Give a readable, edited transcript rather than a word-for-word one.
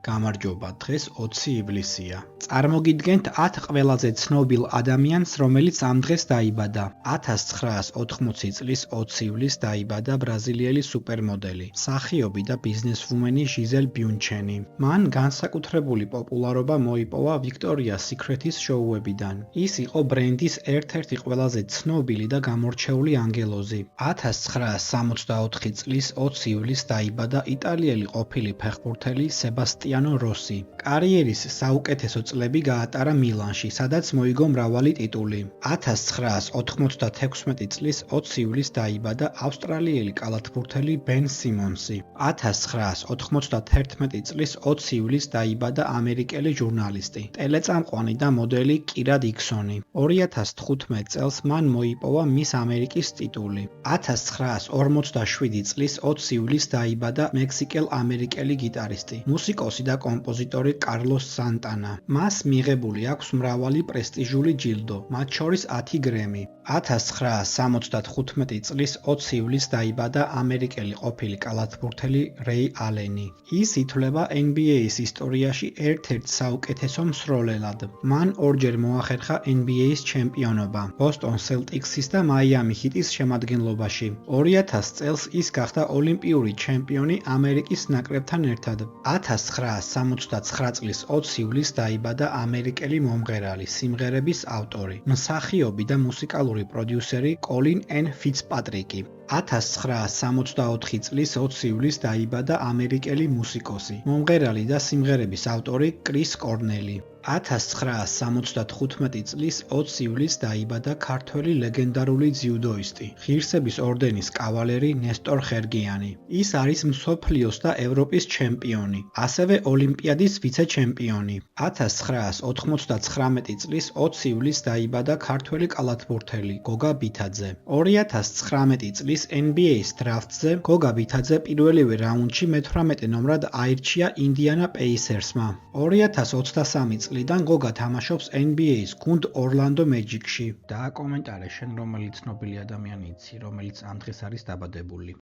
გამარჯობა, დღეს 20 ივლისია. წარმოგიდგენთ 10 ყველაზე ცნობილ ადამიანს, რომელიც ამ დღეს დაიბადა. 1980 წლის 20 ივლისს დაიბადა ბრაზილიელი სუპერმოდელი, მსახიობი და ბიზნესვუმენი ჟიზელ ბიუნჩენი. მან განსაკუთრებული პოპულარობა მოიპოვა Victoria's Secret-ის შოუებიდან. ის იყო ბრენდის ერთ-ერთი ყველაზე ცნობილი და გამორჩეული ანგელოზი. 1964 წლის 20 ივლისს დაიბადა იტალიელი ყოფილი ფეხბურთელი სებასტიანო როსი. კარიერის საუკეთესო წლები გაატარა მილანში, სადაც მოიგო მრავალი ტიტული. 1996 წლის 20 ივლისს დაიბადა ავსტრალიელი კალათბურთელი ბენ სიმონსი. 1991 წლის 20 ივლისს დაიბადა ამერიკელი ჟურნალისტი, ტელეწამყვანი და მოდელი კირა დიქსონი. 2015 წელს მან მოიპოვა მის ამერიკის ტიტული. 1947 წლის 20 ივლისს დაიბადა მექსიკელ-ამერიკელი გიტარისტი, მუსიკოსი და კომპოზიტორი კარლოს სანტანა. მას მიღებული აქვს მრავალი პრესტიჟული ჯილდო, მათ შორის 10 გრემი. 1975 წლის 20 ივლისს დაიბადა ამერიკელი ყოფილი კალათბურთელი რეი ალენი. ის ითვლება NBA-ის ისტორიაში ერთ-ერთ საუკეთესო მსროლელად. მან ორჯერ მოახერხა NBA-ის ჩემპიონობა, ბოსტონ სელტიკსის და მაიამი ჰიტის შემადგენლობაში. 2000 წელს ის გახდა ოლიმპიური ჩემპიონი ამერიკის ნაკრებთან ერთად. 1969 წლის 20 ივლისს დაიბადა ამერიკელი მომღერალი, სიმღერების ავტორი, მსახიობი და მუსიკალური პროდიუსერი კოლინ ენ ფიცპატრიკი. 1964 წლის 20 ივლისს დაიბადა ამერიკელი მუსიკოსი, მომღერალი და სიმღერების ავტორი კრის კორნელი. 1975 წლის 20 ივლისს დაიბადა ქართველი ლეგენდარული ძიუდოისტი, ღირსების ორდენის კავალერი ნესტორ ხერგიანი. ის არის მსოფლიოს და ევროპის ჩემპიონი, ასევე ოლიმპიადის ვიცე-ჩემპიონი. 1999 წლის 20 ივლისს დაიბადა ქართველი კალათბურთელი გოგა ბითაძე. 2019 წლის NBA-ის დრაფტზე გოგა ბითაძე პირველივე რაუნდში მე-18 ნომრად აირჩია ინდიანა პეისერსმა. 2023 წლიდან გოგა თამაშობს NBA-ის გუნდ ორლანდო მეჯიკში. დააკომენტარე შენ რომელი ცნობილი ადამიანი იცი, რომელიც ამ დღეს არის დაბადებული.